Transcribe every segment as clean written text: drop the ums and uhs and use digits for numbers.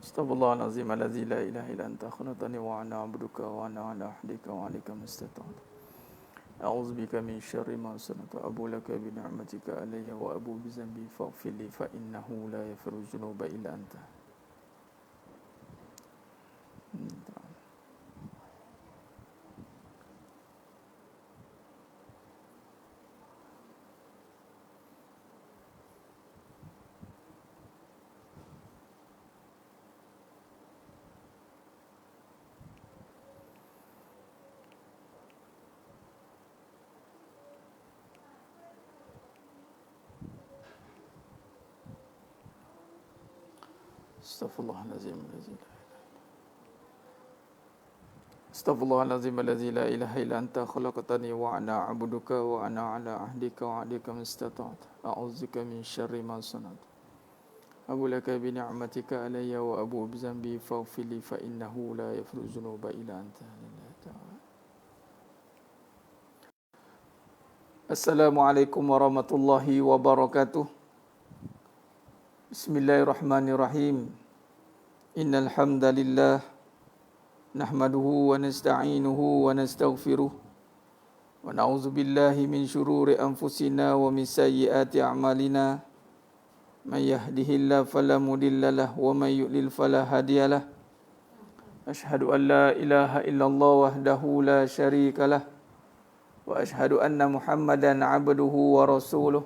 Astaghfirullahalazim allazi la ilaha illa anta khalaqtani wa ana abduka wa ana ala ahdika wa alika mustata'tu. A'udzu bika min syarri ma sanatu abu laka bi ni'matika alayya wa abu bi zambi faghfir li fa innahu la yaghfiru dzunuba illa anta. Astaghfirullahalazim allazi la ilaha illa anta khalaqtani wa ana abduka wa ana ala ahdika wa alika mustata'tu. A'udzu bika min syarri ma sanatu abu laka bi ni'matika alayya wa abu bi zambi faghfir li fa innahu la yaghfiru dzunuba illa anta. Assalamualaikum warahmatullahi wabarakatuh. Bismillahirrahmanirrahim. Innal hamdalillah nahmaduhu wa nasta'inuhu wa nastaghfiruh wa na'udzu billahi min shururi anfusina wa min sayyiati a'malina. May yahdihillahu fala mudhillalah wa may yudlil fala hadiyalah. Asyhadu an la ilaha illallah wahdahu la syarikalah wa asyhadu anna Muhammadan 'abduhu wa rasuluh.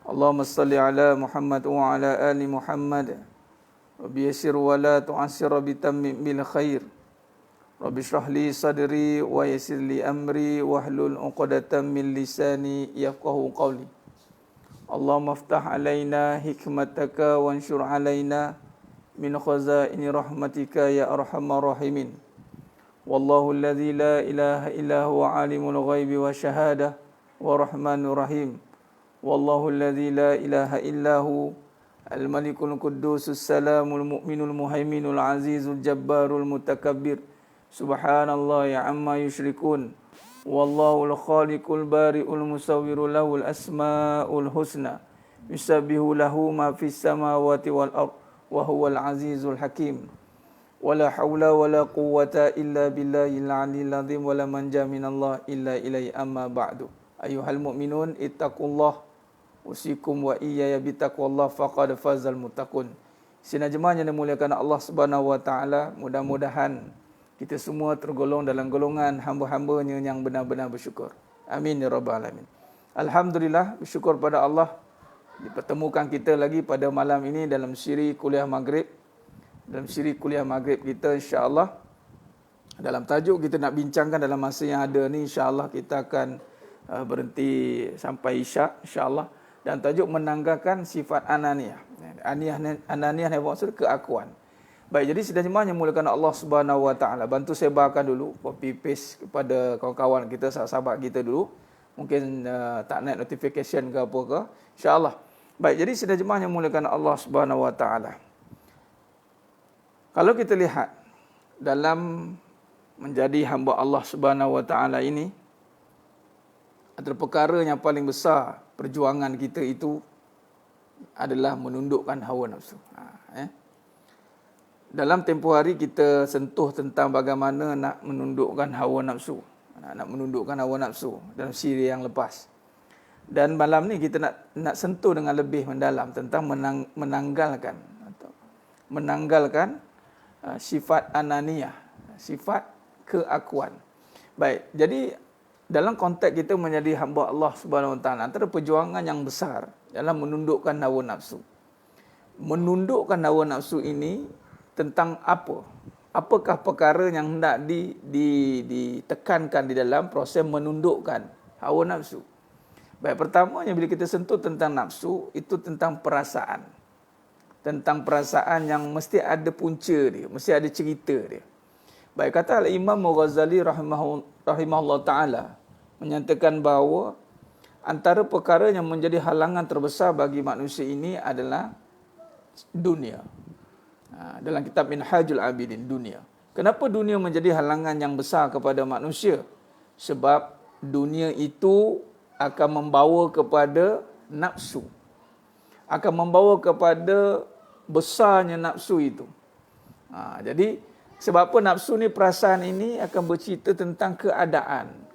Allahumma salli ala Muhammad wa ala ali Muhammad. Rabbi yassir wa la tu'assir bi tammim bil khair. Rabbi shrah li sadri wa yassir li amri wahlul 'uqdatam min lisani yafqahu qawli. Allahumma iftah alaina hikmataka wanshur alaina min khazaini rahmatika ya arhamar rahimin. Wallahu alladzi la ilaha illa huwa alimul ghaibi wa syahadah wa rahmanur rahim. Wallahu alladzi la ilaha illa hu al-malikul quddusus salamul mu'minul muhaiminul azizul jabbarul mutakabbir. Subhanallahi amma yusyrikun. Wallahul khaliqul bari'ul musawwirul lahul asmaul husna. Yusabbihu lahu ma fis samawati wal ard wa huwal azizul hakim. Wala haula wala quwwata illa billahil aliyyil azim wala manja minallah illa ilaihi amma ba'du. Ayyuhal mu'minun ittaqullah usikum wa iyaya bitaqwallah faqad fazal muttaqun. Sidang jemaah yang dimuliakan Allah Subhanahu wa taala, mudah-mudahan kita semua tergolong dalam golongan hamba-hambanya yang benar-benar bersyukur. Amin ya rabbal alamin. Alhamdulillah, bersyukur pada Allah dipertemukan kita lagi pada malam ini dalam siri kuliah maghrib. Dalam siri kuliah maghrib kita, insya-Allah dalam tajuk kita nak bincangkan dalam masa yang ada ni, insya-Allah kita akan berhenti sampai isyak, insya-Allah, dan tajuk menanggalkan sifat ananiah. Ananiah yang maksud keakuan. Baik, jadi sidang jemaah yang muliakan Allah Subhanahu wa taala, bantu sebarkan dulu, copy paste kepada kawan-kawan kita, sahabat kita dulu. Mungkin tak naik notification ke apa ke, insya-Allah. Baik, jadi sidang jemaah yang muliakan Allah Subhanahu wa taala, kalau kita lihat dalam menjadi hamba Allah Subhanahu wa taala ini, antara perkara yang paling besar perjuangan kita itu adalah menundukkan hawa nafsu. Dalam tempoh hari kita sentuh tentang bagaimana nak menundukkan hawa nafsu. Nak menundukkan hawa nafsu dalam siri yang lepas. Dan malam ni kita nak sentuh dengan lebih mendalam tentang menanggalkan sifat ananiah, sifat keakuan. Baik, jadi dalam konteks kita menjadi hamba Allah Subhanahu wa taala, antara perjuangan yang besar dalam menundukkan hawa nafsu. Menundukkan hawa nafsu ini tentang apa? Apakah perkara yang hendak ditekankan di dalam proses menundukkan hawa nafsu? Baik, pertamanya bila kita sentuh tentang nafsu, itu tentang perasaan. Tentang perasaan yang mesti ada punca dia, mesti ada cerita dia. Baik, kata Al-Imam Ghazali rahimahullah ta'ala menyatakan bahawa antara perkara yang menjadi halangan terbesar bagi manusia ini adalah dunia. Dalam kitab Minhajul Abidin, dunia. Kenapa dunia menjadi halangan yang besar kepada manusia? Sebab dunia itu akan membawa kepada nafsu. Akan membawa kepada besarnya nafsu itu. Jadi sebab apa nafsu ni, perasaan ini akan bercerita tentang keadaan,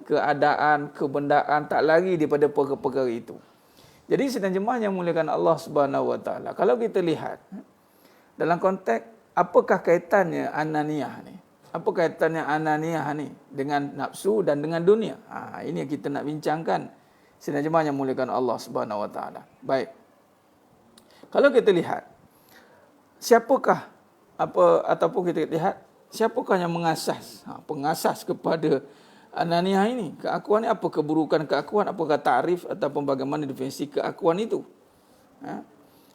kebendaan, tak lari daripada perkara-perkara itu. Jadi sedang jemaah yang muliakan Allah Subhanahu Wa Taala, kalau kita lihat dalam konteks apakah kaitannya ananiyah ni? Apa kaitannya ananiyah ni dengan nafsu dan dengan dunia? Ini yang kita nak bincangkan sedang jemaah yang muliakan Allah Subhanahu Wa Taala. Baik. Kalau kita lihat siapakah ataupun kita lihat siapakah yang pengasas kepada ananiyah ini, keakuan ni, apa keburukan keakuan, apakah takrif ataupun bagaimana definisi keakuan itu?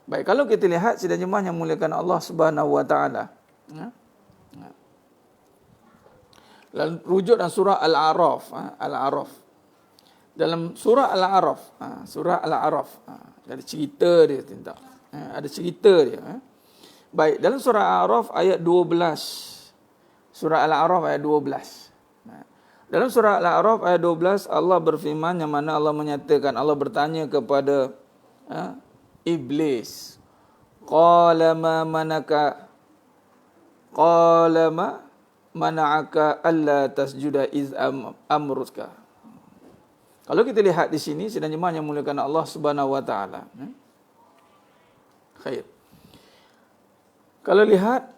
Baik, kalau kita lihat sidang jemaah yang muliakan Allah Subhanahu Wa Taala, lalu rujuk dalam surah Al-A'raf, dalam surah Al-A'raf, ada cerita dia tentang, ada cerita dia. Baik, dalam surah Al-A'raf ayat 12, surah Al-A'raf ayat 12. Dalam surah Al-A'raf ayat 12, Allah berfirman, yang mana Allah menyatakan, Allah bertanya kepada Iblis, qala ma mana'aka alla tasjuda iz amruka. Kalau kita lihat di sini sedang jemaah yang muliakan Allah Subhanahu Wa Taala. Khair. Kalau lihat,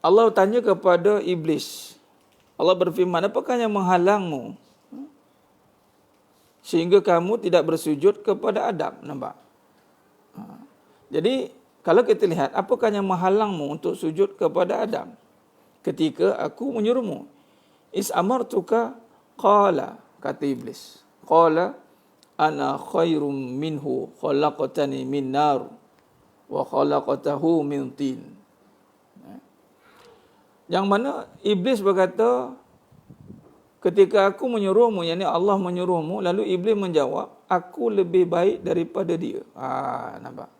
Allah tanya kepada Iblis. Allah berfirman, apakah yang menghalangmu sehingga kamu tidak bersujud kepada Adam? Nampak? Jadi, kalau kita lihat, apakah yang menghalangmu untuk sujud kepada Adam ketika aku menyuruhmu? Is amartuka, qala, kata Iblis. Qala, ana khairum minhu, khalaqtani min nar, wa khalaqtahu min tin. Yang mana Iblis berkata, ketika aku menyuruhmu, yakni Allah menyuruhmu, lalu Iblis menjawab, aku lebih baik daripada dia. Nampak?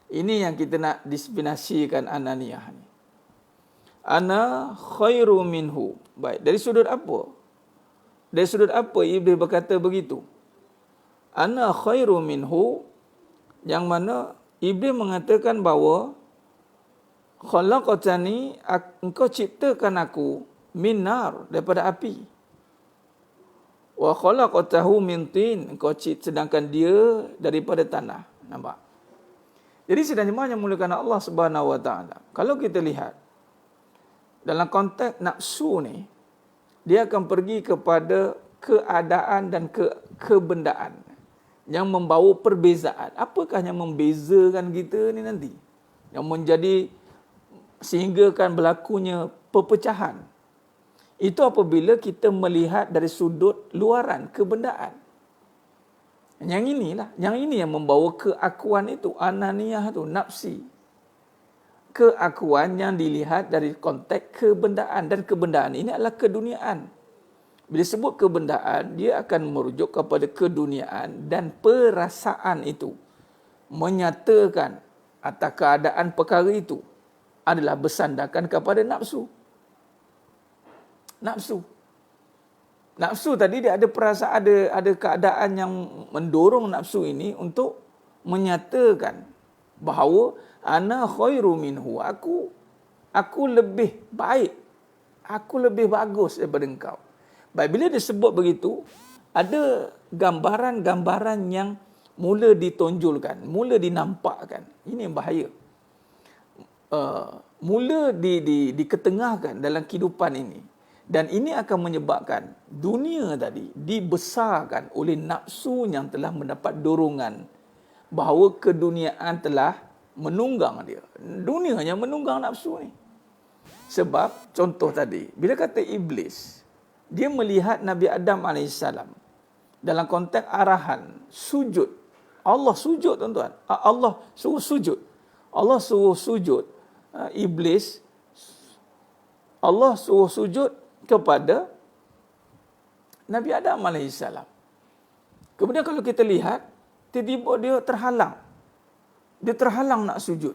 Ini yang kita nak definisikan ananiyah ni. Ana khairu minhu. Baik, dari sudut apa? Dari sudut apa Iblis berkata begitu? Ana khairu minhu, yang mana Iblis mengatakan bahawa khalaqtani, engkau ciptakan aku min nar, daripada api. Wa khalaqtahu min tin, engkau sedangkan dia daripada tanah. Nampak? Jadi sedang jemaah yang muliakan Allah Subhanahu Wa Taala, kalau kita lihat dalam konteks nafsu ni, dia akan pergi kepada keadaan dan kebendaan yang membawa perbezaan. Apakah yang membezakan kita ni nanti, yang menjadi sehingga kan berlakunya perpecahan? Itu apabila kita melihat dari sudut luaran kebendaan. Yang ini yang membawa keakuan itu, ananiyah itu, nafsi. Keakuan yang dilihat dari konteks kebendaan, dan kebendaan ini adalah keduniaan. Bila sebut kebendaan, dia akan merujuk kepada keduniaan, dan perasaan itu menyatakan atas keadaan perkara itu adalah bersandarkan kepada nafsu. Nafsu tadi dia ada perasaan, ada keadaan yang mendorong nafsu ini untuk menyatakan bahawa ana khairu minhu, aku lebih baik, aku lebih bagus daripada engkau. Baik, bila disebut begitu, ada gambaran-gambaran yang mula ditonjolkan, mula dinampakkan. Ini yang bahaya. Mula diketengahkan dalam kehidupan ini. Dan ini akan menyebabkan dunia tadi dibesarkan oleh nafsu yang telah mendapat dorongan bahawa keduniaan telah menunggang dia. Dunia yang menunggang nafsu ni. Sebab contoh tadi, bila kata Iblis, dia melihat Nabi Adam AS dalam konteks arahan sujud. Allah sujud, tuan-tuan. Allah suruh sujud. Allah suruh sujud. Iblis, Allah suruh sujud kepada Nabi Adam AS. Kemudian kalau kita lihat, tiba-tiba dia terhalang. Dia terhalang nak sujud.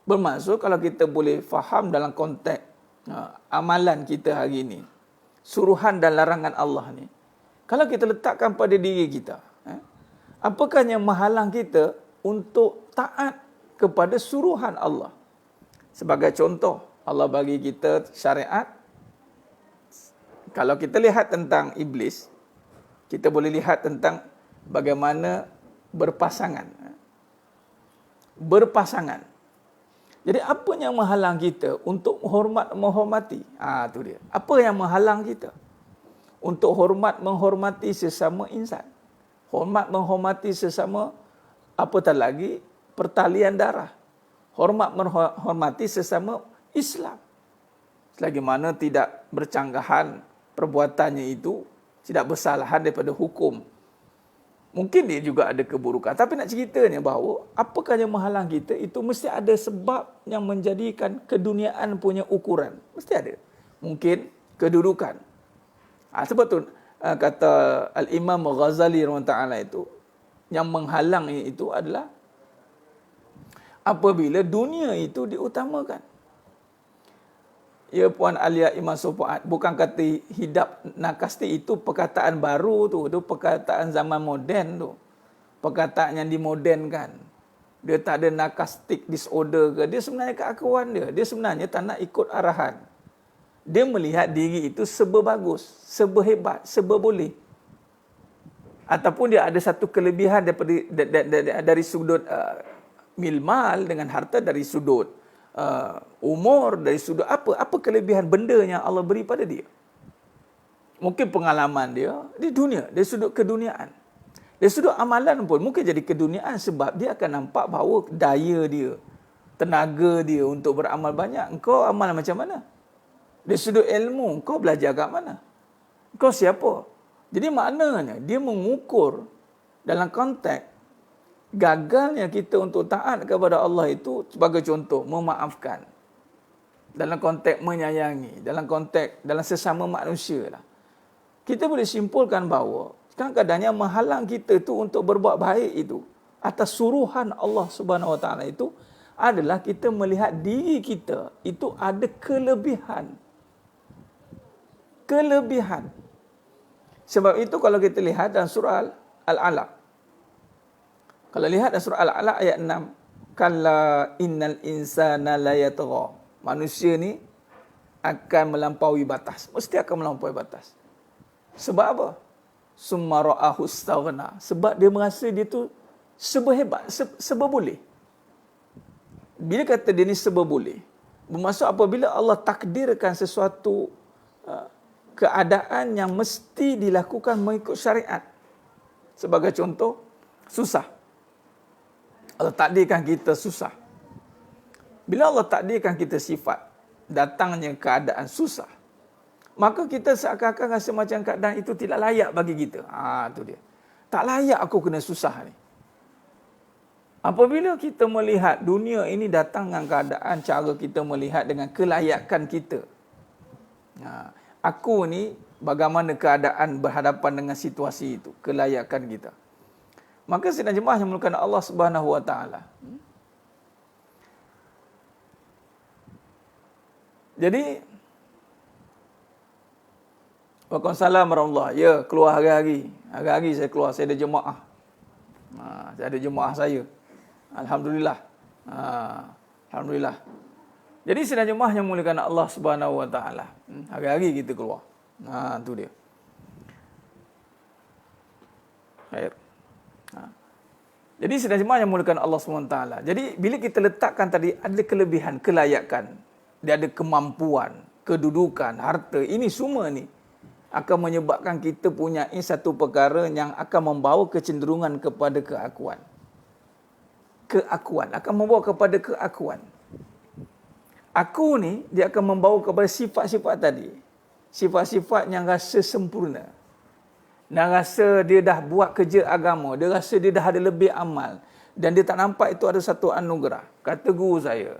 Bermaksud kalau kita boleh faham dalam konteks amalan kita hari ini, suruhan dan larangan Allah ni, kalau kita letakkan pada diri kita, apakah yang menghalang kita untuk taat kepada suruhan Allah? Sebagai contoh, Allah bagi kita syariat. Kalau kita lihat tentang iblis, kita boleh lihat tentang bagaimana berpasangan. Berpasangan. Jadi apa yang menghalang kita untuk menghormati? Itu dia. Apa yang menghalang kita untuk menghormati sesama insan? Hormat menghormati sesama, apatah lagi pertalian darah. Hormat menghormati sesama Islam. Selagi mana tidak bercanggahan perbuatannya itu, tidak bersalahan daripada hukum. Mungkin dia juga ada keburukan. Tapi nak ceritanya bahawa apakah yang menghalang kita, itu mesti ada sebab yang menjadikan keduniaan punya ukuran. Mesti ada. Mungkin kedudukan. Sebab tu kata Al-Imam Ghazali SWT itu, yang menghalang itu adalah apabila dunia itu diutamakan. Ya Puan Alia Iman Sofaat, bukan kata hidap nakasti itu perkataan baru tu, itu perkataan zaman moden tu. Perkataan yang dimodernkan. Dia tak ada narcissistic disorder ke, dia sebenarnya keakuan dia. Dia sebenarnya tak nak ikut arahan. Dia melihat diri itu serba bagus, serba hebat, serba boleh. Ataupun dia ada satu kelebihan dari sudut milmal dengan harta, dari sudut umur, dari sudut apa kelebihan benda yang Allah beri pada dia. Mungkin pengalaman dia di dunia, dari sudut keduniaan. Dari sudut amalan pun mungkin jadi keduniaan, sebab dia akan nampak bahawa daya dia, tenaga dia untuk beramal banyak. Engkau amal macam mana? Dari sudut ilmu, engkau belajar kat mana? Engkau siapa? Jadi maknanya dia mengukur dalam konteks gagalnya kita untuk taat kepada Allah itu, sebagai contoh, memaafkan. Dalam konteks menyayangi, dalam konteks, dalam sesama manusia lah. Kita boleh simpulkan bahawa kadang-kadang yang menghalang kita itu untuk berbuat baik itu, atas suruhan Allah Subhanahu Wa Taala itu, adalah kita melihat diri kita itu ada kelebihan. Kelebihan. Sebab itu kalau kita lihat dalam surah Al-Alaq, kalau lihat dalam surah Al-Alaq ayat 6, kalla innal insana la yatgha. Manusia ni akan melampaui batas. Mesti akan melampaui batas. Sebab apa? Summa ra'ahu istaghna. Sebab dia merasa dia tu serba hebat, serba boleh. Bila kata dia ni serba boleh, bermaksud apabila Allah takdirkan sesuatu keadaan yang mesti dilakukan mengikut syariat. Sebagai contoh, susah. Allah takdirkan kita susah. Bila Allah takdirkan kita sifat datangnya keadaan susah, maka kita seakan-akan rasa macam keadaan itu tidak layak bagi kita. Tu dia. Tak layak aku kena susah ni. Apabila kita melihat dunia ini datang dengan keadaan, cara kita melihat dengan kelayakan kita. Aku ni bagaimana keadaan berhadapan dengan situasi itu, kelayakan kita. Maka sidang jemaah yang dimuliakan Allah Subhanahu Wa Taala. Jadi, Waalaikumsalam warahmatullahi. Ya, keluar hari-hari. Hari-hari saya keluar, saya ada jemaah. Saya ada jemaah saya. Alhamdulillah. Alhamdulillah. Jadi sidang jemaah yang dimuliakan Allah Subhanahu Wa Taala. Hari-hari kita keluar. Itu dia. Khair. Jadi sidang jemaah yang dimuliakan Allah SWT. Jadi bila kita letakkan tadi, ada kelebihan, kelayakan, dia ada kemampuan, kedudukan, harta, ini semua ni akan menyebabkan kita punya satu perkara yang akan membawa kecenderungan kepada keakuan. Keakuan, akan membawa kepada keakuan. Aku ni, dia akan membawa kepada sifat-sifat tadi. Sifat-sifat yang rasa sempurna. Dan rasa dia dah buat kerja agama, dia rasa dia dah ada lebih amal, dan dia tak nampak itu ada satu anugerah. Kata guru saya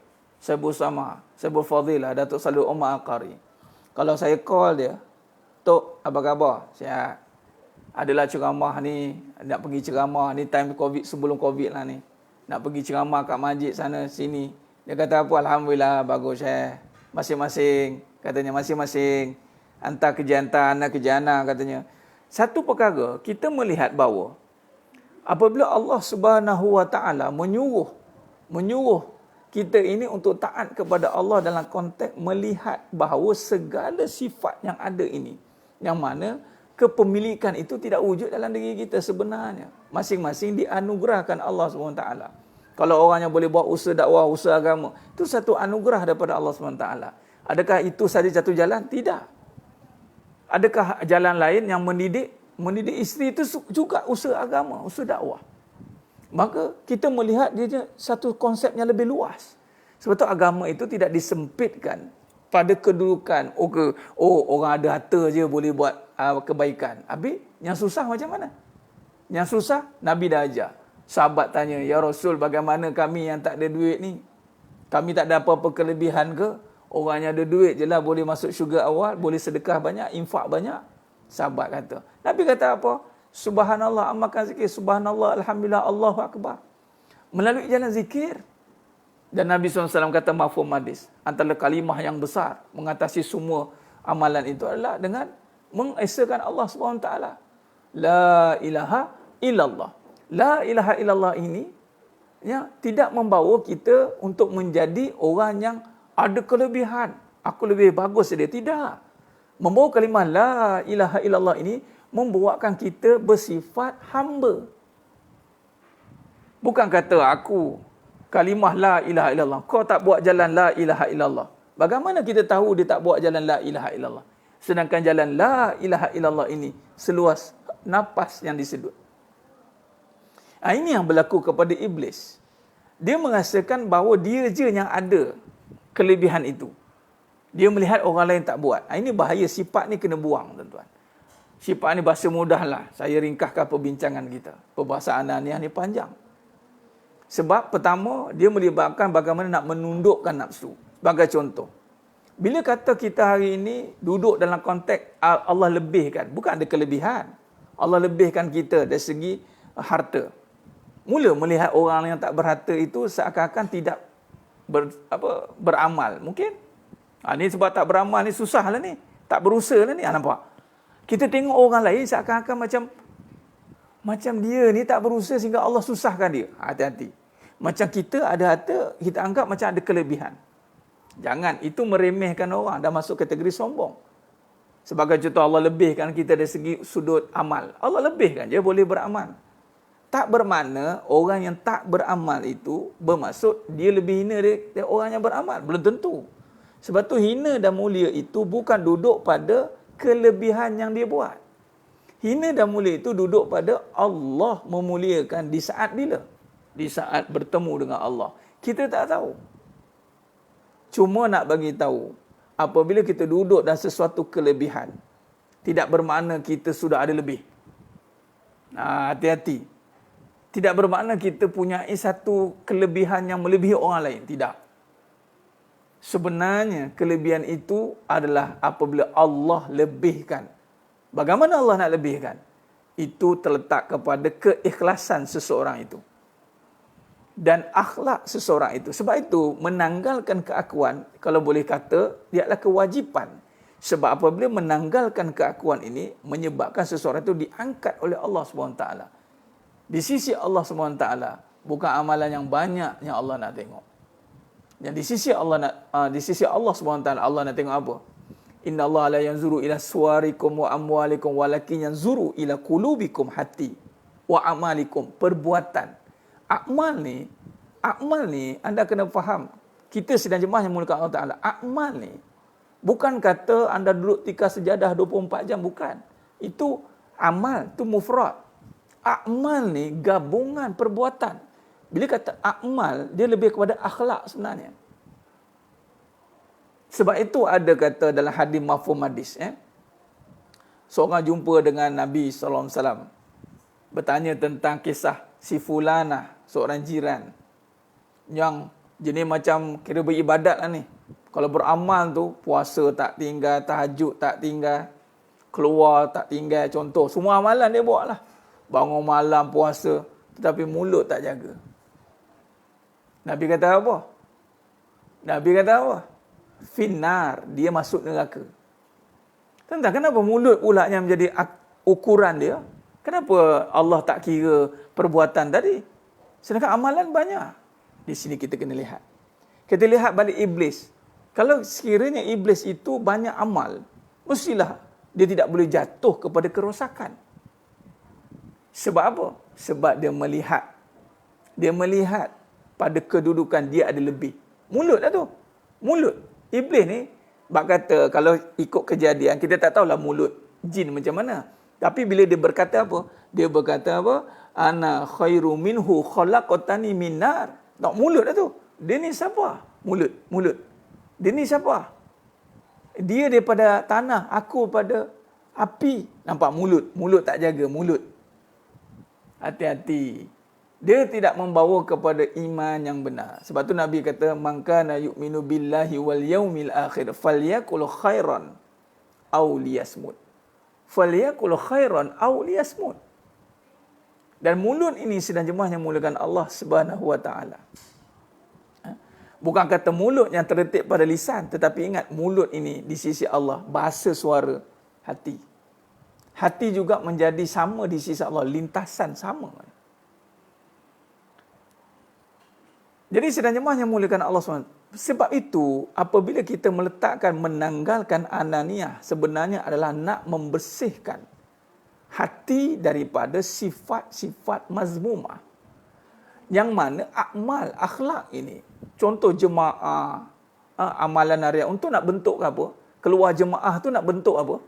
bersama, saya berfadilah, Datuk Salud Omar Aqari. Kalau saya call dia, Tok, apa khabar? Sihat. Adalah ceramah ni, nak pergi ceramah ni, time COVID, sebelum COVID lah ni. Nak pergi ceramah kat masjid sana, sini. Dia kata apa? Alhamdulillah, bagus masing-masing, katanya masing-masing. Hantar kerja hantar, anak kerja anak, katanya. Satu perkara, kita melihat bahawa apabila Allah Subhanahu Wa Taala menyuruh kita ini untuk taat kepada Allah dalam konteks melihat bahawa segala sifat yang ada ini, yang mana kepemilikan itu tidak wujud dalam diri kita sebenarnya. Masing-masing dianugerahkan Allah SWT. Kalau orang yang boleh buat usaha dakwah, usaha agama, itu satu anugerah daripada Allah SWT. Adakah itu saja satu jalan? Tidak. Adakah jalan lain yang mendidik isteri itu juga usaha agama, usaha dakwah? Maka kita melihat dia satu konsep yang lebih luas. Sebab itu agama itu tidak disempitkan pada kedudukan, orang ada harta je boleh buat kebaikan. Habis yang susah macam mana? Yang susah Nabi dah ajar. Sahabat tanya, "Ya Rasul, bagaimana kami yang tak ada duit ni? Kami tak ada apa-apa kelebihan ke? Orang yang ada duit je lah boleh masuk syurga awal, boleh sedekah banyak, infak banyak." Sahabat kata. Nabi kata apa? Subhanallah, amalkan zikir. Subhanallah, alhamdulillah, Allahu Akbar. Melalui jalan zikir. Dan Nabi SAW kata mafhum hadis, antara kalimah yang besar mengatasi semua amalan itu adalah dengan mengesakan Allah SWT. La ilaha illallah. La ilaha illallah ini tidak membawa kita untuk menjadi orang yang ada kelebihan. Aku lebih bagus dari dia. Tidak. Membawa kalimah la ilaha illallah ini membuatkan kita bersifat hamba. Bukan kata aku kalimah la ilaha illallah, kau tak buat jalan la ilaha illallah. Bagaimana kita tahu dia tak buat jalan la ilaha illallah? Sedangkan jalan la ilaha illallah ini seluas napas yang disedut. Ini yang berlaku kepada iblis. Dia merasakan bahawa dia je yang ada kelebihan itu. Dia melihat orang lain tak buat. Ini bahaya, sifat ni kena buang, tuan-tuan. Sifat ni bahasa mudahlah. Saya ringkaskan perbincangan kita. Perbahasan ananiah ni panjang. Sebab pertama, dia melibatkan bagaimana nak menundukkan nafsu. Sebagai contoh. Bila kata kita hari ini duduk dalam konteks Allah lebihkan. Bukan ada kelebihan. Allah lebihkan kita dari segi harta. Mula melihat orang yang tak berharta itu seakan-akan tidak beramal. Mungkin. Ni sebab tak beramal ni susah lah ni. Tak berusaha lah ni. Nampak? Kita tengok orang lain seakan-akan macam dia ni tak berusaha sehingga Allah susahkan dia. Hati-hati. Macam kita ada harta, kita anggap macam ada kelebihan. Jangan, itu meremehkan orang dan masuk kategori sombong. Sebagai contoh, Allah lebihkan kita dari segi sudut amal. Allah lebihkan je boleh beramal. Tak bermakna orang yang tak beramal itu bermaksud dia lebih hina dari orang yang beramal. Belum tentu. Sebab tu hina dan mulia itu bukan duduk pada kelebihan yang dia buat. Hina dan mulia itu duduk pada Allah memuliakan di saat bila? Di saat bertemu dengan Allah. Kita tak tahu. Cuma nak bagi tahu, apabila kita duduk dalam sesuatu kelebihan, tidak bermakna kita sudah ada lebih. Hati-hati. Tidak bermakna kita punya satu kelebihan yang melebihi orang lain. Tidak. Sebenarnya kelebihan itu adalah apabila Allah lebihkan. Bagaimana Allah nak lebihkan? Itu terletak kepada keikhlasan seseorang itu. Dan akhlak seseorang itu. Sebab itu menanggalkan keakuan, kalau boleh kata, dia adalah kewajipan. Sebab apabila menanggalkan keakuan ini, menyebabkan seseorang itu diangkat oleh Allah SWT. Di sisi Allah SWT, bukan amalan yang banyak yang Allah nak tengok. Yang di sisi Allah SWT, Allah nak tengok apa? Inna Allah la yanzuru ila suwarikum wa amwalikum walakin yanzuru ila qulubikum, hati, wa amalikum, perbuatan. Akmal ni anda kena faham. Kita sedang jemaah yang mulakan Allah Ta'ala. Akmal ni bukan kata anda duduk tikar sejadah 24 jam, bukan. Itu amal, itu mufrad. Akmal ni gabungan perbuatan. Bila kata akmal, dia lebih kepada akhlak sebenarnya. Sebab itu ada kata dalam hadis mafhum hadis. Seorang jumpa dengan Nabi SAW. Bertanya tentang kisah si Fulana, seorang jiran. Yang jenis macam kira beribadat lah ni. Kalau beramal tu, puasa tak tinggal, tahajud tak tinggal, keluar tak tinggal, contoh. Semua amalan dia buat lah. Bangun malam, puasa, tetapi mulut tak jaga. Nabi kata apa? Finnar, dia masuk neraka. Tentang kenapa mulut pula yang menjadi ukuran dia? Kenapa Allah tak kira perbuatan tadi? Sedangkan amalan banyak. Di sini kita kena lihat. Kita lihat balik iblis. Kalau sekiranya iblis itu banyak amal, mestilah dia tidak boleh jatuh kepada kerosakan. Sebab apa? Sebab dia melihat pada kedudukan dia ada lebih. Mulut lah tu. Mulut. Iblis ni, bak kata kalau ikut kejadian, kita tak tahulah mulut jin macam mana. Tapi bila dia berkata apa? Dia berkata apa? Ana khairu minhu khalaqatani min nar. Tak, mulut lah tu. Dia ni siapa? Mulut. Dia ni siapa? Dia daripada tanah, aku pada api. Nampak mulut tak jaga, mulut. Hati-hati. Dia tidak membawa kepada iman yang benar. Sebab tu Nabi kata, man kana yu'minu billahi wal yaumil akhir falyakul khairan aw liyasmut. Falyakul khairan aw liyasmut. Dan mulut ini sedang jemaah yang mulakan Allah Subhanahu wa taala. Bukan kata mulut yang terletak pada lisan, tetapi ingat mulut ini di sisi Allah bahasa suara hati. Hati juga menjadi sama di sisi Allah, lintasan sama. Jadi sedang jemaah yang mulakan Allah SWT. Sebab itu, apabila kita meletakkan menanggalkan ananiah, sebenarnya adalah nak membersihkan hati daripada sifat-sifat mazmumah. Yang mana akmal, akhlak ini, contoh jemaah, amalan harian, untuk nak bentuk apa? Keluar jemaah tu nak bentuk apa?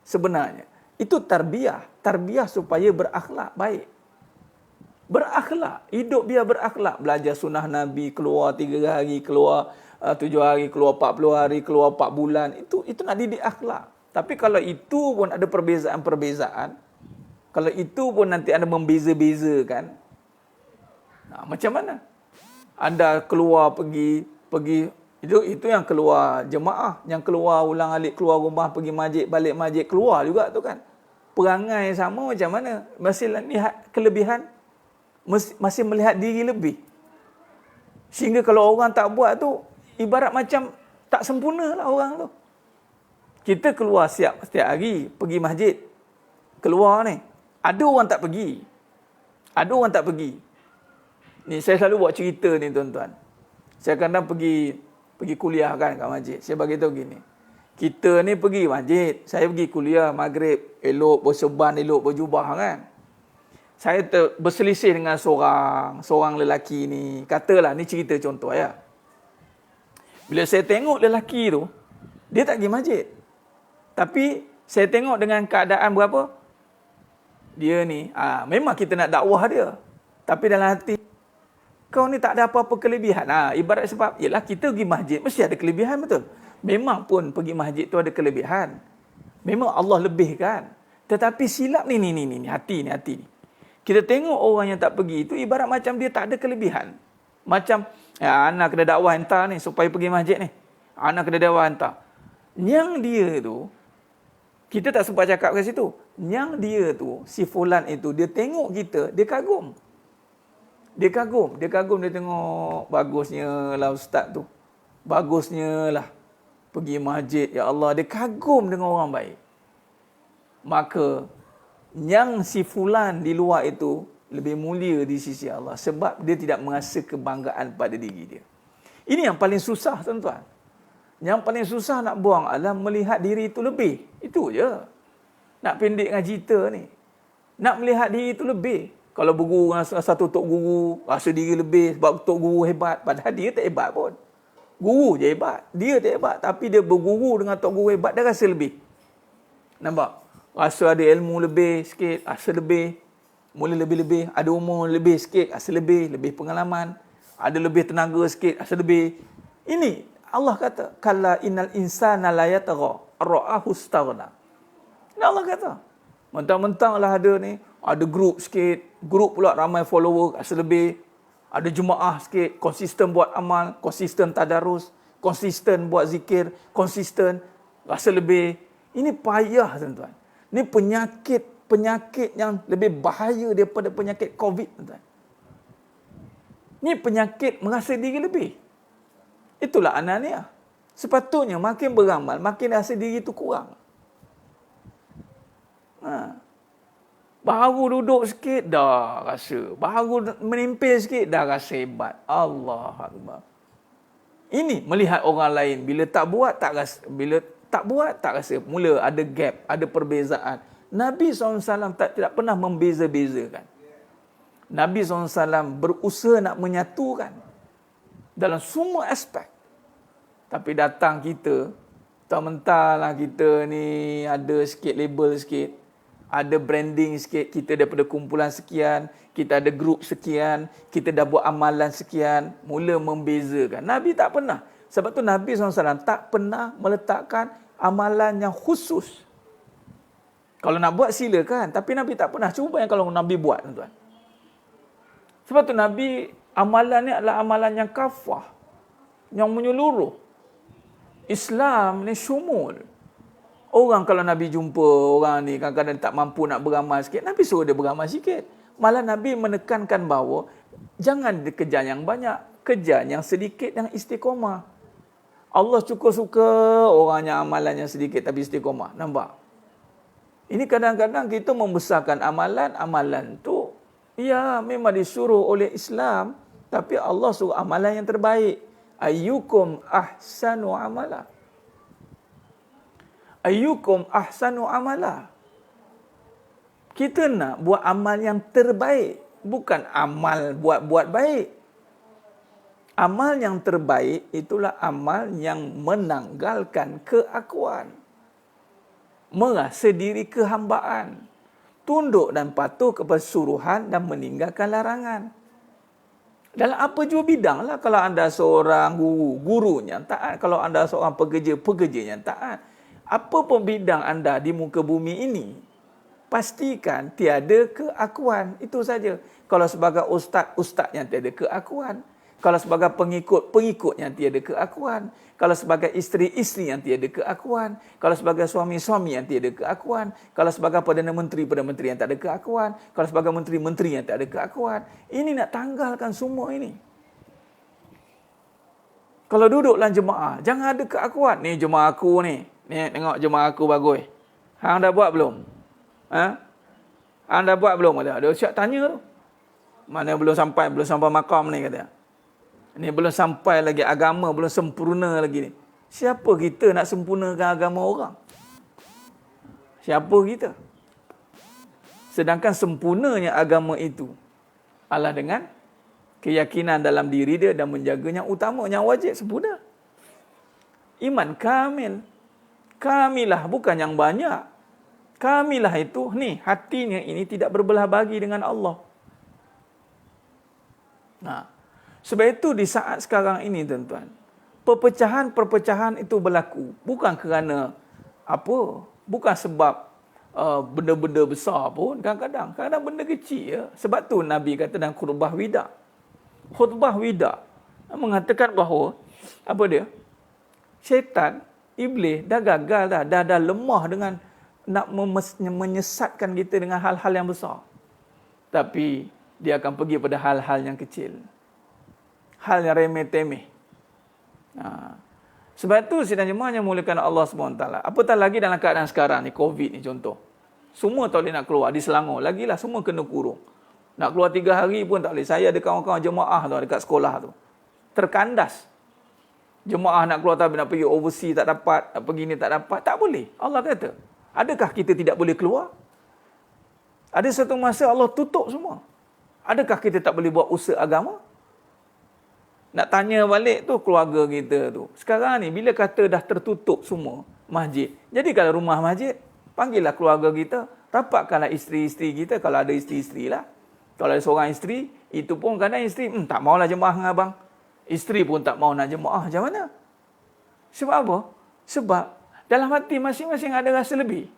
Sebenarnya, itu tarbiyah supaya berakhlak baik. Berakhlak, hidup biar berakhlak. Belajar sunnah Nabi, keluar 3 hari, keluar 7 hari, keluar 40 hari, keluar 4 bulan. Itu nak didik akhlak. Tapi kalau itu pun ada perbezaan-perbezaan, kalau itu pun nanti ada membeza-bezakan, macam mana? Anda keluar pergi itu yang keluar jemaah, yang keluar ulang-alik, keluar rumah, pergi masjid, balik masjid, keluar juga tu kan. Perangai sama macam mana? Masih lihat kelebihan, masih melihat diri lebih. Sehingga kalau orang tak buat tu, ibarat macam tak sempurna lah orang tu. Kita keluar setiap hari, pergi masjid. Keluar ni. Ada orang tak pergi. Ni saya selalu buat cerita ni tuan-tuan. Saya kadang pergi kuliah kan kat masjid. Saya bagi tahu gini. Kita ni pergi masjid, saya pergi kuliah maghrib, elok berserban, elok berjubah kan. Saya berselisih dengan seorang lelaki ni. Katalah ni cerita contoh ya. Bila saya tengok lelaki tu, dia tak pergi masjid. Tapi saya tengok dengan keadaan berapa? Dia ni, memang kita nak dakwah dia. Tapi dalam hati, kau ni tak ada apa-apa kelebihan. Ibarat sebab, yelah kita pergi masjid, mesti ada kelebihan betul. Memang pun pergi masjid tu ada kelebihan. Memang Allah lebihkan. Tetapi silap ni, hati ni. Kita tengok orang yang tak pergi itu, ibarat macam dia tak ada kelebihan. Macam, anak kena dakwah hantar ni, supaya pergi masjid ni. Anak kena dakwah hantar. Yang dia tu, kita tak sempat cakap kat situ. Yang dia tu, si fulan itu, dia tengok kita, dia kagum. Dia tengok, bagusnya lah ustaz tu. Bagusnya lah pergi masjid, ya Allah. Dia kagum dengan orang baik. Maka, yang si fulan di luar itu, lebih mulia di sisi Allah. Sebab dia tidak merasa kebanggaan pada diri dia. Ini yang paling susah tuan-tuan. Yang paling susah nak buang adalah melihat diri itu lebih. Itu je. Nak pendekkan cerita ni. Nak melihat diri itu lebih. Kalau berguru dengan satu tok guru, rasa diri lebih sebab tok guru hebat. Padahal dia tak hebat pun. Guru je hebat. Dia tak hebat. Tapi dia berguru dengan tok guru hebat, dia rasa lebih. Nampak? Rasa ada ilmu lebih sikit, rasa lebih. Mula lebih-lebih. Ada umur lebih sikit, rasa lebih. Lebih pengalaman. Ada lebih tenaga sikit, rasa lebih. Ini Allah kata, kalla innal insana la yatgha ra'ahu istaghna. Ini Allah kata. Mentang-mentang lah ada ni, ada grup sikit, grup pula ramai follower, rasa lebih. Ada jemaah sikit, konsisten buat amal, konsisten tadarus, konsisten buat zikir, konsisten, rasa lebih. Ini payah tuan-tuan. Ini penyakit yang lebih bahaya daripada penyakit COVID tuan-tuan. Ini penyakit merasa diri lebih. Itulah ananiah. Sepatutnya makin beramal, makin rasa diri itu kurang. Baru duduk sikit, dah rasa. Baru menimpil sikit, dah rasa hebat. Allah Akbar. Ini melihat orang lain. Bila tak buat, tak rasa. Mula ada gap, ada perbezaan. Nabi SAW tidak pernah membeza-bezakan. Nabi SAW berusaha nak menyatukan dalam semua aspek. Tapi datang kita, mentah-mentahlah kita ni ada sikit label sikit. Ada branding sikit, kita daripada kumpulan sekian, kita ada grup sekian, kita dah buat amalan sekian, mula membezakan. Nabi tak pernah. Sebab tu Nabi SAW tak pernah meletakkan amalan yang khusus. Kalau nak buat silakan, tapi Nabi tak pernah. Cuba yang kalau Nabi buat, tuan-tuan. Sebab tu Nabi, amalan ni adalah amalan yang kafah, yang menyeluruh. Islam ni syumul. Orang kalau Nabi jumpa orang ni kadang-kadang tak mampu nak beramal sikit, Nabi suruh dia beramal sikit. Malah Nabi menekankan bahawa jangan kejar yang banyak, kejar yang sedikit yang istiqomah. Allah cukup suka orang yang amalan yang sedikit tapi istiqomah. Nampak? Ini kadang-kadang kita membesarkan amalan tu, ya memang disuruh oleh Islam, tapi Allah suruh amalan yang terbaik. Ayyukum ahsanu amala. Ayyukum ahsanu amala. Kita nak buat amal yang terbaik, bukan amal buat-buat baik. Amal yang terbaik itulah amal yang menanggalkan keakuan, merasa diri kehambaan, tunduk dan patuh kepada suruhan dan meninggalkan larangan. Dalam apa jua bidang lah. Kalau anda seorang guru yang taat. Kalau anda seorang pekerja yang taat. Apa pun bidang anda di muka bumi ini, pastikan tiada keakuan. Itu saja. Kalau sebagai ustaz yang tiada keakuan. Kalau sebagai pengikut yang tiada keakuan. Kalau sebagai isteri yang tiada keakuan. Kalau sebagai suami yang tiada keakuan. Kalau sebagai Perdana Menteri yang tak ada keakuan. Kalau sebagai menteri yang tak ada keakuan. Ini nak tanggalkan semua ini. Kalau duduk dalam jemaah, jangan ada keakuan. Ni jemaah aku ni. Ni tengok jemaah aku bagus. Hang dah buat belum? Hang dah buat belum? Dia siap tanya tu. Mana belum sampai makam ni kata. Ini belum sampai lagi, agama belum sempurna lagi ni. Siapa kita nak sempurnakan agama orang? Siapa kita? Sedangkan sempurnanya agama itu adalah dengan keyakinan dalam diri dia dan menjaganya utama, yang wajib sempurna. Iman kamil. Kamilah, bukan yang banyak. Kamilah itu, ni hatinya ini tidak berbelah bagi dengan Allah. Sebab itu di saat sekarang ini, tuan-tuan, perpecahan itu berlaku bukan kerana apa, bukan sebab benda-benda besar pun. Kadang-kadang benda kecil ya. Sebab tu Nabi kata dalam khutbah wida mengatakan bahawa apa dia, syaitan, iblis dah gagal dah lemah dengan nak menyesatkan kita dengan hal-hal yang besar, tapi dia akan pergi pada hal-hal yang kecil, hal yang remeh-temeh. Sebab itu sidang jemaah yang muliakan Allah SWT. Apatah lagi dalam keadaan sekarang ni, COVID ni contoh. Semua tak boleh nak keluar. Di Selangor lagilah semua kena kurung. Nak keluar 3 hari pun tak boleh. Saya ada kawan-kawan jemaah tu dekat sekolah tu, terkandas. Jemaah nak keluar tapi nak pergi overseas tak dapat, nak pergi ni tak dapat. Tak boleh. Allah kata, adakah kita tidak boleh keluar? Ada satu masa Allah tutup semua. Adakah kita tak boleh buat usaha agama? Nak tanya balik tu keluarga kita tu. Sekarang ni bila kata dah tertutup semua masjid, jadi kalau rumah masjid, panggillah keluarga kita, rapatkanlah isteri-isteri kita, kalau ada isteri-isteri lah. Kalau ada seorang isteri, itu pun kadang isteri tak maulah jemaah dengan abang. Isteri pun tak mau nak jemaah, macam mana? Sebab apa? Sebab dalam hati masing-masing ada rasa lebih.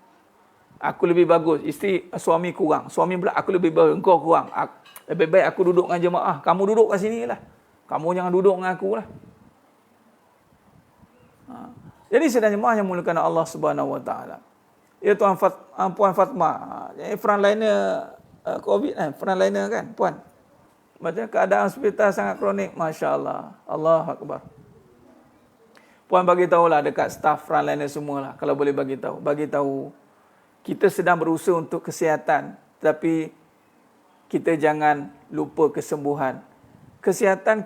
Aku lebih bagus, suami kurang. Suami pula, aku lebih bagus, engkau kurang. Lebih baik aku duduk dengan jemaah, kamu duduk kat sini lah. Kamu jangan duduk dengan aku lah. Jadi sedang jemaah yang muliakan Allah Subhanahu Wa Taala. Ya Tuan Puan Fatma, frontliner COVID frontliner kan, Puan. Macam keadaan hospital sangat kronik, masya-Allah. Allahu Akbar. Puan bagi tahulah dekat staff frontliner semualah, kalau boleh bagi tahu. Kita sedang berusaha untuk kesihatan, tapi kita jangan lupa kesembuhan. kesihatan,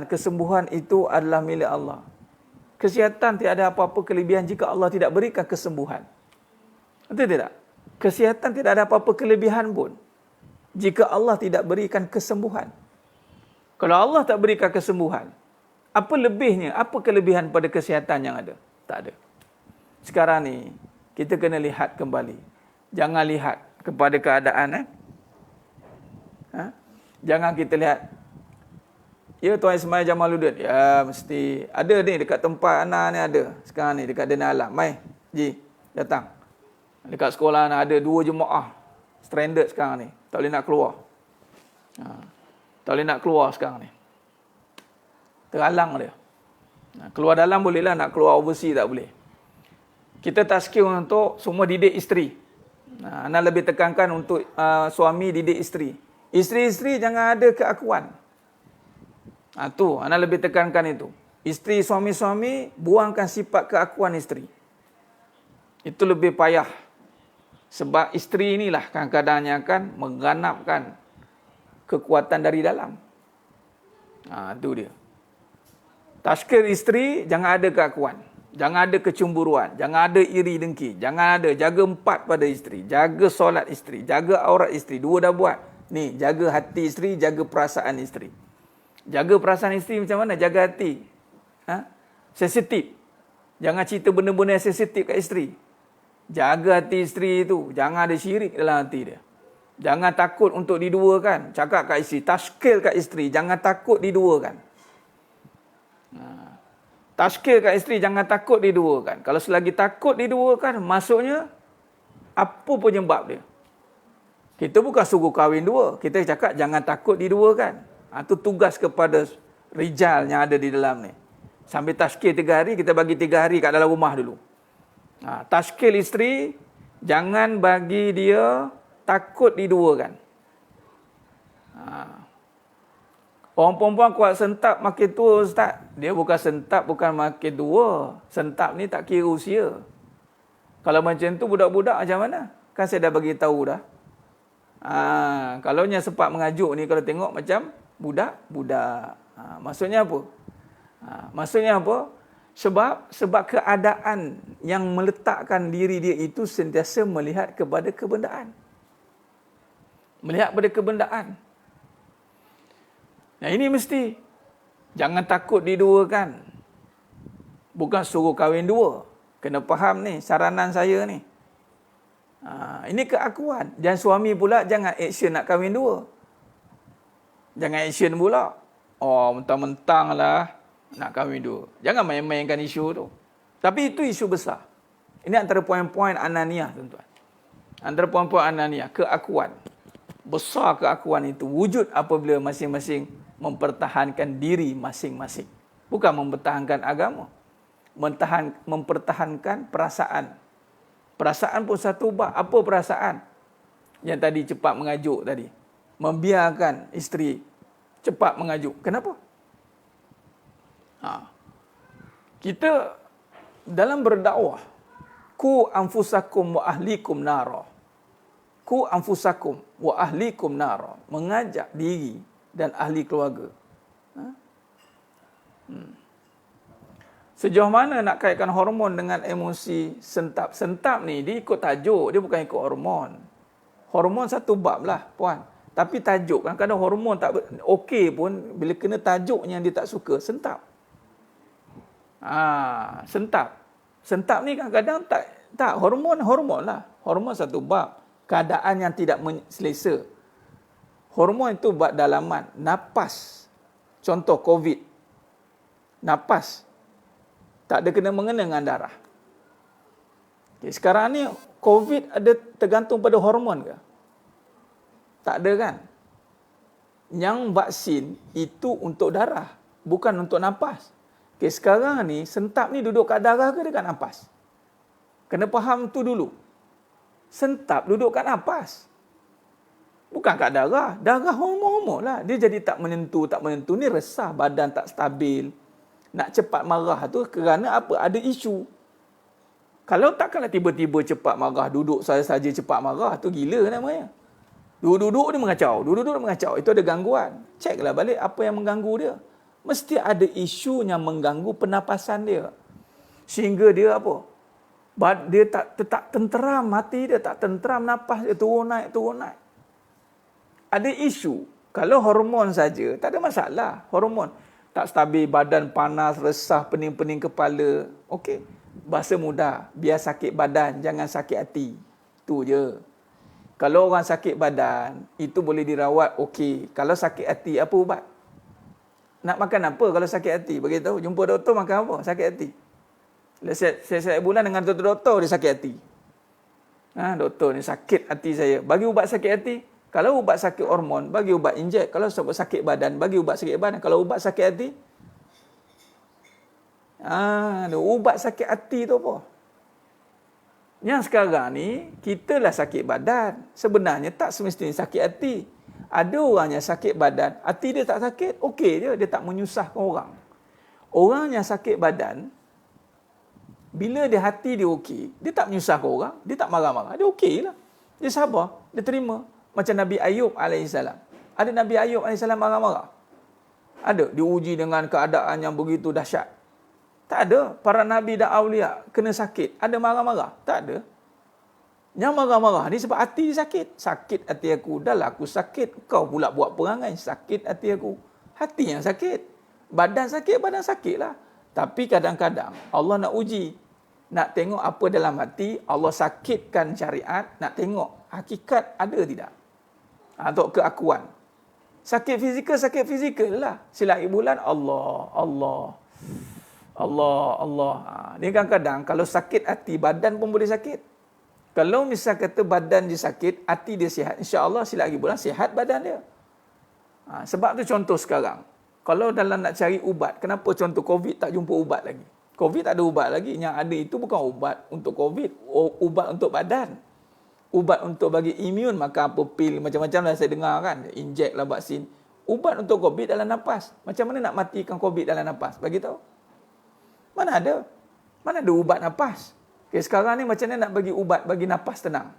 kesembuhan itu adalah milik Allah. Kesihatan tiada apa-apa kelebihan jika Allah tidak berikan kesembuhan. Betul tidak? Kesihatan tidak ada apa-apa kelebihan pun jika Allah tidak berikan kesembuhan. Kalau Allah tak berikan kesembuhan, apa lebihnya? Apa kelebihan pada kesihatan yang ada? Tak ada. Sekarang ni, kita kena lihat kembali. Jangan lihat kepada keadaan. Jangan kita lihat, ya Tuan Ismail Jamaluddin, ya mesti. Ada ni dekat tempat anak ni ada. Sekarang ni dekat Dana Alam. Mai, Ji, datang. Dekat sekolah ni ada 2 jemaah. Stranded sekarang ni. Tak boleh nak keluar. Tak boleh nak keluar sekarang ni. Terhalang dia. Keluar dalam boleh lah, nak keluar overseas tak boleh. Kita taskil untuk semua didik isteri. Ana lebih tekankan untuk suami didik isteri. Isteri-isteri jangan ada keakuan. Tu, ana lebih tekankan itu. Isteri, suami-suami, buangkan sifat keakuan isteri. Itu lebih payah. Sebab isteri inilah kadang-kadang yang akan mengganapkan kekuatan dari dalam. Itu dia. Tazkir isteri, jangan ada keakuan. Jangan ada kecemburuan. Jangan ada iri dengki. Jangan ada. Jaga 4 pada isteri. Jaga solat isteri. Jaga aurat isteri. 2 dah buat. Ni, jaga hati isteri, jaga perasaan isteri. Jaga perasaan isteri macam mana? Jaga hati. Sensitif. Jangan cerita benda-benda yang sensitif kat isteri. Jaga hati isteri itu. Jangan ada syirik dalam hati dia. Jangan takut untuk diduakan. Cakap kat isteri. Tazkir kat isteri. Jangan takut diduakan. Tazkir kat isteri. Jangan takut diduakan. Kalau selagi takut diduakan, maksudnya apa penyebab dia? Kita bukan suruh kahwin dua. Kita cakap jangan takut diduakan. Itu tugas kepada rijal yang ada di dalam ni. Sambil tazkir 3 hari, kita bagi 3 hari kat dalam rumah dulu. Tazkir isteri, jangan bagi dia takut diduakan. Orang perempuan kuat sentap makin tua, Ustaz. Dia bukan sentap, bukan makin tua. Sentap ni tak kira usia. Kalau macam tu budak-budak macam mana? Kan saya dah bagi tahu dah. Kalau yang sempat mengajuk ni, kalau tengok macam budak-budak. Maksudnya apa? Maksudnya apa? Sebab keadaan yang meletakkan diri dia itu sentiasa melihat kepada kebendaan. Melihat pada kebendaan. Nah, ini mesti. Jangan takut diduakan. Bukan suruh kahwin dua. Kena faham ni, saranan saya ni. Ini keakuan. Dan suami pula jangan action nak kahwin dua. Jangan action pula. Mentang-mentang lah nak kahwin dua. Jangan main-mainkan isu tu. Tapi itu isu besar. Ini antara poin-poin ananiah, tuan-tuan. Antara poin-poin ananiah, keakuan. Besar keakuan itu wujud apabila masing-masing mempertahankan diri masing-masing. Bukan mempertahankan agama. Mempertahankan perasaan. Perasaan pun satu bab. Apa perasaan? Yang tadi cepat mengajuk tadi. Membiarkan isteri cepat mengajuk. Kenapa? Kita dalam berdakwah, ku anfusakum wa ahlikum nara. Ku anfusakum wa ahlikum nara. Mengajak diri dan ahli keluarga. Sejauh mana nak kaitkan hormon dengan emosi sentap? Sentap ni dia ikut tajuk, dia bukan ikut hormon. Hormon satu bab lah, puan. Tapi tajuk, kadang-kadang hormon tak okey pun, bila kena tajuk yang dia tak suka, sentap. Sentap. Sentap ni kadang-kadang tak hormon lah. Hormon satu bab. Keadaan yang tidak selesa. Hormon itu bab dalaman. Napas. Contoh COVID. Napas. Tak ada kena-mengena dengan darah. Okay, sekarang ni COVID ada tergantung pada hormon ke? Tak ada kan? Yang vaksin itu untuk darah. Bukan untuk napas. Okay, sekarang ni sentap ni duduk kat darah ke dekat napas? Kena faham tu dulu. Sentap duduk kat napas. Bukan kat darah. Darah hormon lah. Dia jadi tak menentu. Ni resah, badan tak stabil. Nak cepat marah tu kerana apa? Ada isu. Kalau takkanlah tiba-tiba cepat marah, duduk saja cepat marah, tu gila namanya. Duduk-duduk dia mengacau. Duduk-duduk dia mengacau. Itu ada gangguan. Ceklah balik apa yang mengganggu dia. Mesti ada isu yang mengganggu pernafasan dia. Sehingga dia apa? Dia tak tenteram, hati dia tak tenteram, nafas dia turun naik. Ada isu. Kalau hormon saja, tak ada masalah. Hormon. Tak stabil, badan panas, resah, pening-pening kepala. Okey. Bahasa mudah. Biar sakit badan, jangan sakit hati. Itu je. Kalau orang sakit badan, itu boleh dirawat, okey. Kalau sakit hati, apa ubat? Nak makan apa kalau sakit hati? Beritahu, jumpa doktor makan apa? Sakit hati. Saya bulan dengan doktor, dia sakit hati. Doktor ni sakit hati saya. Bagi ubat sakit hati. Kalau ubat sakit hormon, bagi ubat injek. Kalau sakit badan, bagi ubat sakit badan. Kalau ubat sakit hati, ubat sakit hati tu apa? Yang sekarang ni, kita lah sakit badan. Sebenarnya tak semestinya sakit hati. Ada orang yang sakit badan, hati dia tak sakit, okey je. Dia tak menyusahkan orang. Orang yang sakit badan, bila dia hati dia okey, dia tak menyusahkan orang, dia tak marah-marah, dia okey lah. Dia sabar, dia terima. Macam Nabi Ayub AS. Ada Nabi Ayub AS marah-marah? Ada. Diuji dengan keadaan yang begitu dahsyat. Tak ada. Para Nabi dan Awliya kena sakit. Ada marah-marah? Tak ada. Yang marah-marah ni sebab hati dia sakit. Sakit hati aku. Dah lah aku sakit. Kau pula buat perangai. Sakit hati aku. Hati yang sakit. Badan sakit lah. Tapi kadang-kadang Allah nak uji. Nak tengok apa dalam hati. Allah sakitkan syariat. Nak tengok hakikat ada tidak. Atau keakuan. Sakit fizikal lah. Silat bulan Allah. Ni kadang-kadang kalau sakit hati, badan pun boleh sakit. Kalau misal kata badan dia sakit, hati dia sihat, insya-Allah silat lagi bulan sihat badan dia. Sebab tu contoh sekarang. Kalau dalam nak cari ubat, kenapa contoh COVID tak jumpa ubat lagi? COVID tak ada ubat lagi. Yang ada itu bukan ubat untuk COVID, ubat untuk badan. Ubat untuk bagi imun, maka apa pil, macam-macam lah saya dengar kan. Injek lah vaksin. Ubat untuk COVID dalam nafas. Macam mana nak matikan COVID dalam nafas? Bagi tahu. Mana ada? Mana ada ubat nafas? Okay, sekarang ni macam mana nak bagi ubat bagi nafas tenang?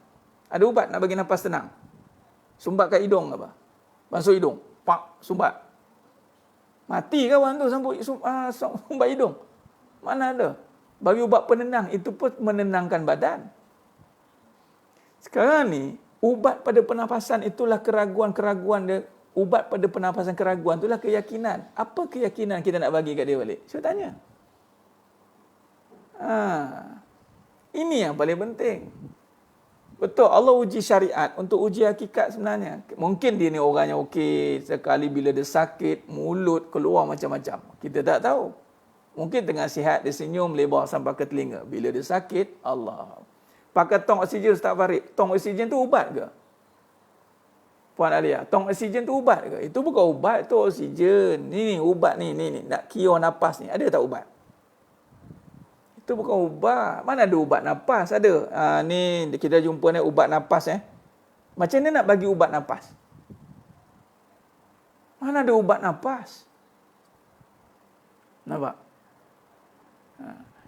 Ada ubat nak bagi nafas tenang? Sumbat kat hidung apa? Basuh hidung. Pak, sumbat. Mati kawan tu sumbat hidung. Mana ada? Bagi ubat penenang, itu pun menenangkan badan. Sekarang ni, ubat pada pernafasan itulah keraguan-keraguan dia. Ubat pada pernafasan keraguan itulah keyakinan. Apa keyakinan kita nak bagi kat dia balik? Saya tanya. Ini yang paling penting. Betul, Allah uji syariat untuk uji hakikat sebenarnya. Mungkin dia ni orang yang okey, sekali bila dia sakit, mulut keluar macam-macam. Kita tak tahu. Mungkin tengah sihat, dia senyum lebar sampai ke telinga. Bila dia sakit, Allah. Pakai tong oksigen Ustaz Farid. Tong oksigen tu ubat ke? Puan Alia, tong oksigen tu ubat ke? Itu bukan ubat, itu oksigen. Ni ubat ni. Nak kira nafas ni. Ada tak ubat? Itu bukan ubat. Mana ada ubat nafas? Ada. Ni kita jumpa ni ubat nafas. Macam mana nak bagi ubat nafas? Mana ada ubat nafas? Nampak?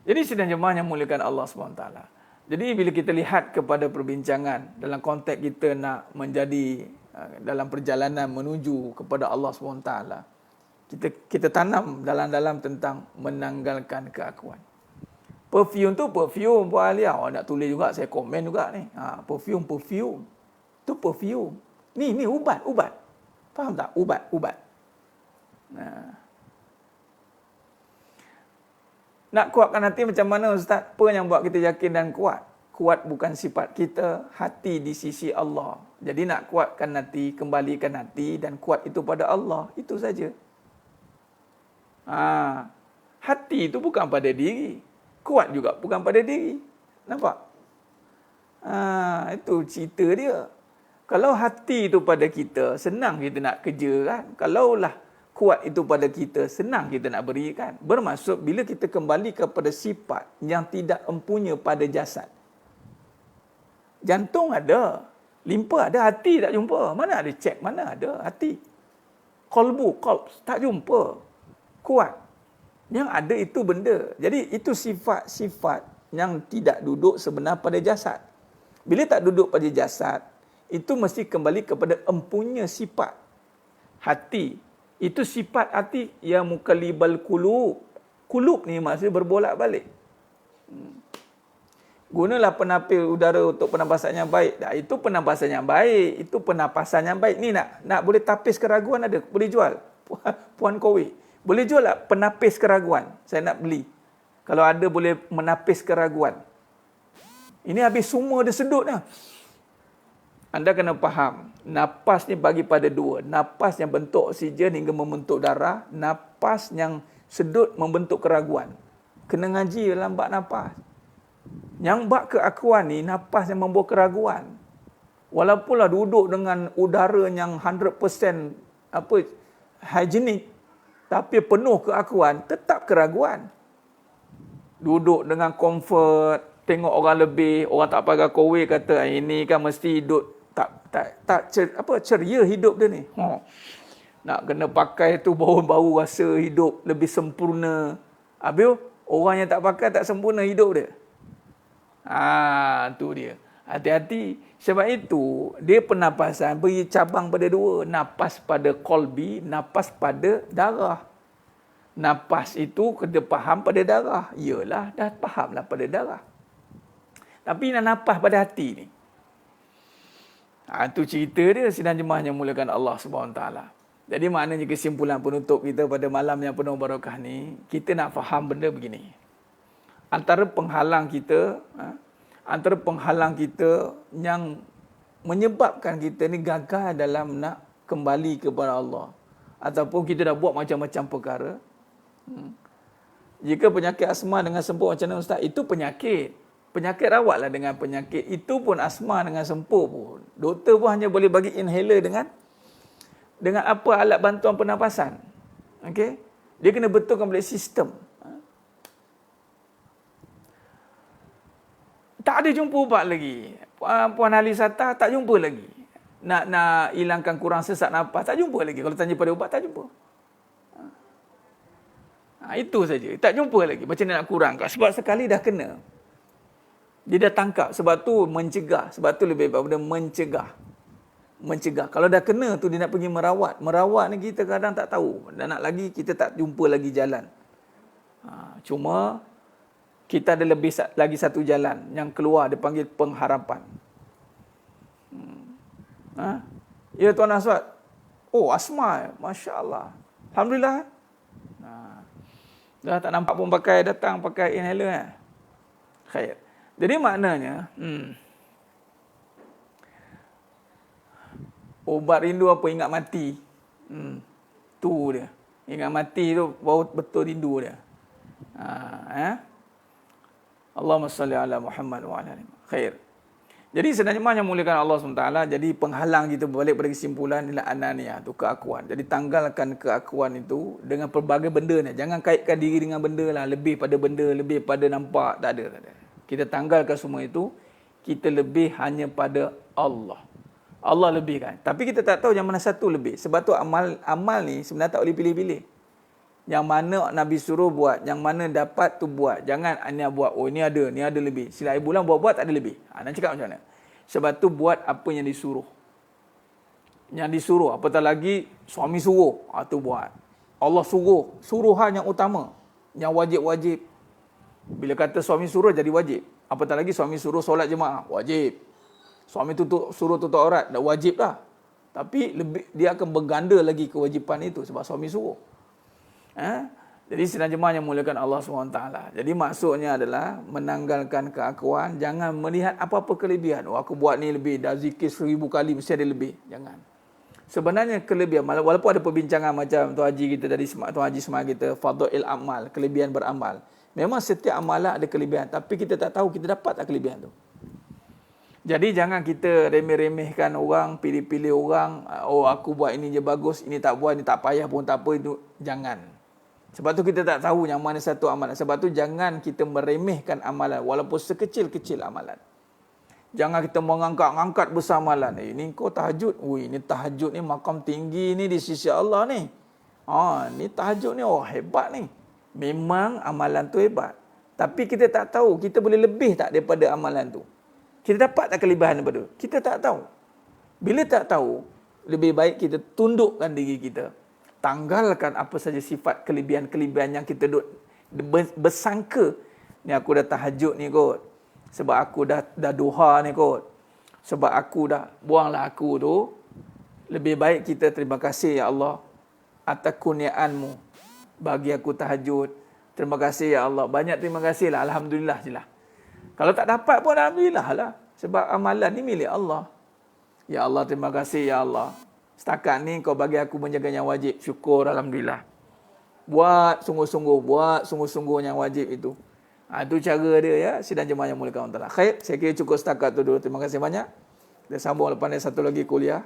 Jadi sidang jemaah yang muliakan Allah SWT. Jadi bila kita lihat kepada perbincangan dalam konteks kita nak menjadi dalam perjalanan menuju kepada Allah SWT, kita tanam dalam-dalam tentang menanggalkan keakuan. Perfume tu perfume Puan Alia. Nak tulis juga, saya komen juga ni. Perfume. Tu perfume. Ni ubat. Faham tak? Ubat. Nak kuatkan hati macam mana Ustaz? Apa yang buat kita yakin dan kuat? Kuat bukan sifat kita, hati di sisi Allah. Jadi nak kuatkan hati, kembalikan hati dan kuat itu pada Allah. Itu saja. Hati itu bukan pada diri. Kuat juga bukan pada diri. Nampak? Itu cerita dia. Kalau hati itu pada kita, senang kita nak kerja kan. Kalaulah kuat itu pada kita, senang kita nak berikan. Bermaksud bila kita kembali kepada sifat yang tidak empunya pada jasad. Jantung ada, limpa ada, hati tak jumpa. Mana ada cek, mana ada hati. Qalb, tak jumpa. Kuat. Yang ada itu benda. Jadi itu sifat-sifat yang tidak duduk sebenar pada jasad. Bila tak duduk pada jasad, itu mesti kembali kepada empunya sifat hati. Itu sifat hati yang mukallibal qulub. Qulub ni maksudnya berbolak-balik. Gunalah penapis udara untuk pernafasan yang baik. Itu pernafasan yang baik. Itu pernafasan yang baik. Ni nak boleh tapis keraguan ada. Boleh jual. Puan Kowe. Boleh jual tak penapis keraguan? Saya nak beli. Kalau ada boleh menapis keraguan. Ini habis semua dia sedut dah. Anda kena faham. Napas ni bagi pada dua. Napas yang bentuk oksigen hingga membentuk darah. Napas yang sedut membentuk keraguan. Kena ngaji dalam bab napas. Yang bab keakuan ni, napas yang membawa keraguan. Walaupunlah duduk dengan udara yang 100% hygienik, tapi penuh keakuan, tetap keraguan. Duduk dengan comfort, tengok orang lebih, orang tak pakai kowe kata, ini kan mesti hidup ceria hidup dia ni. Nak kena pakai tu baru rasa hidup lebih sempurna. Habis orang yang tak pakai tak sempurna hidup dia. Tu dia. Hati-hati. Sebab itu, dia pernafasan beri cabang pada dua. Napas pada kolbi, napas pada darah. Napas itu kena faham pada darah. Yalah, dah fahamlah pada darah. Tapi nak napas pada hati ni. Itu cerita dia sidang jemaah yang mulakan Allah SWT. Jadi maknanya kesimpulan penutup kita pada malam yang penuh barakah ni, kita nak faham benda begini. Antara penghalang kita yang menyebabkan kita ni gagal dalam nak kembali kepada Allah. Ataupun kita dah buat macam-macam perkara. Jika penyakit asma dengan sempur macam mana Ustaz? Itu penyakit. Penyakit rawatlah dengan penyakit. Itu pun asma dengan sempur pun. Doktor pun hanya boleh bagi inhaler dengan apa alat bantuan pernafasan. Okey? Dia kena betulkan balik sistem. Tak ada jumpa ubat lagi. Puan Alisata tak jumpa lagi. Nak hilangkan kurang sesak nafas, tak jumpa lagi. Kalau tanya pada ubat, tak jumpa. Itu saja. Tak jumpa lagi. Macam mana nak kurangkan? Sebab sekali dah kena. Dia dah tangkap. Sebab tu mencegah. Sebab tu lebih baik daripada mencegah. Kalau dah kena tu dia nak pergi merawat. Merawat ni kita kadang tak tahu. Dan nak lagi kita tak jumpa lagi jalan. Cuma kita ada lagi satu jalan yang keluar, dia panggil pengharapan. Ya Tuan Aswad. Oh, asma. Masya Allah. Alhamdulillah. Dah tak nampak pun datang pakai inhaler. Khair. Jadi maknanya, obat rindu apa? Ingat mati. Tu dia. Ingat mati tu baru betul rindu dia. Allahumma salli ala Muhammad wa ala alihi. Khair. Jadi sebenarnya yang muliakan Allah SWT, jadi penghalang kita balik pada kesimpulan adalah ananiyah, tu keakuan. Jadi tanggalkan keakuan itu dengan pelbagai benda ni. Jangan kaitkan diri dengan benda lah, lebih pada benda, lebih pada nampak, tak ada. Kita tanggalkan semua itu, kita lebih hanya pada Allah. Allah lebihkan. Tapi kita tak tahu yang mana satu lebih. Sebab tu amal ni sebenarnya tak boleh pilih-pilih. Yang mana Nabi suruh buat, yang mana dapat tu buat. Jangan hanya buat, oh ni ada lebih. Sila bulan buat tak ada lebih. Nak cakap macam mana? Sebab tu buat apa yang disuruh. Yang disuruh, apatah lagi suami suruh, tu buat. Allah suruh, suruhan yang utama. Yang wajib-wajib. Bila kata suami suruh jadi wajib. Apatah lagi suami suruh solat jemaah, wajib. Suami suruh tutup aurat, dah wajib lah. Tapi dia akan berganda lagi kewajipan itu sebab suami suruh. Jadi sidang jemaah yang muliakan Allah SWT. Jadi maksudnya adalah menanggalkan keakuan. Jangan melihat apa-apa kelebihan. Oh, aku buat ni lebih, dah zikir 1000 kali mesti ada lebih. Jangan. Sebenarnya kelebihan, walaupun ada perbincangan macam Tuan Haji kita tadi, Tuan Haji Semang kita, fadha'il amal, kelebihan beramal. Memang setiap amalan ada kelebihan, tapi kita tak tahu kita dapat tak kelebihan tu. Jadi jangan kita remeh-remehkan orang, pilih-pilih orang, oh aku buat ini je bagus, ini tak buat, ini tak payah pun tak apa, itu jangan. Sebab tu kita tak tahu yang mana satu amalan. Sebab tu jangan kita meremehkan amalan walaupun sekecil-kecil amalan. Jangan kita mengangkat besar amalan. Ini kau tahajud. Ini tahajud ni makam tinggi ni di sisi Allah ni. Ni tahajud ni hebat ni. Memang amalan tu hebat. Tapi kita tak tahu kita boleh lebih tak daripada amalan tu. Kita dapat tak kelebihan daripada tu? Kita tak tahu. Bila tak tahu, lebih baik kita tundukkan diri kita. Tanggalkan apa saja sifat kelebihan-kelebihan yang kita bersangka, ni aku dah tahajud ni kot, sebab aku dah duha ni kot, sebab aku dah buanglah aku tu. Lebih baik kita terima kasih ya Allah atas kurniaan-Mu bagi aku tahajud. Terima kasih ya Allah. Banyak terima kasih lah. Alhamdulillah je lah. Kalau tak dapat pun Alhamdulillah lah. Sebab amalan ni milik Allah. Ya Allah, terima kasih ya Allah. Setakat ni kau bagi aku menjaga yang wajib. Syukur Alhamdulillah. Buat sungguh-sungguh yang wajib itu. Itu cara dia ya. Sidang jemaah yang mulia Allah Ta'ala. Khair, saya kira cukup setakat tu dulu. Terima kasih banyak. Kita sambung lepas ni satu lagi kuliah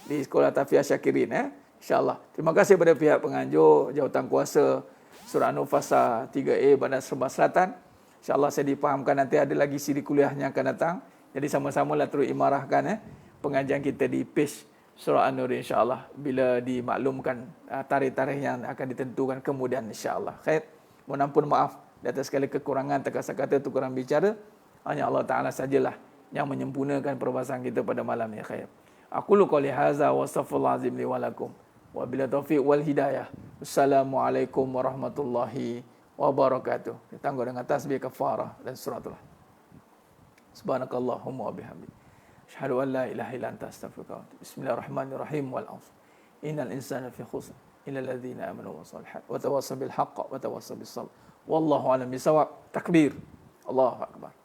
di Sekolah Tafiah Syakirin. InsyaAllah. Terima kasih kepada pihak penganjur, jawatan kuasa Surah An-Nufasa 3A Bandar Serba Selatan. InsyaAllah saya dipahamkan nanti ada lagi siri kuliah yang akan datang. Jadi sama-sama lah terus imarahkan pengajian kita di page Surah An-Nur insyaAllah. Bila dimaklumkan tarikh-tarikh yang akan ditentukan kemudian insyaAllah. Khair. Mohon ampun maaf di atas segala kekurangan, terkasar kata, tukuran bicara. Hanya Allah Ta'ala sajalah yang menyempurnakan perbahasan kita pada malam ini. Khair. Aku lu qouli hadza wa astaghfirullahal azim li wa lakum. Wa bila taufiq wal hidayah. Wassalamualaikum warahmatullahi wabarakatuh. Kita tangguh dengan tasbih kafarah dan suratul. Subhanakallahumma wa bihamdik. Asyhadu an la ilaha illa anta astaghfiruka wa atubu. Bismillahirrahmanirrahim wal 'asr. Innal insana fi khusr illa alladhina amanu wa salihat wa tawassaw bil haqq wa tawassaw bis sabr. Wallahu a'lam bisawab. Takbir. Allahu akbar.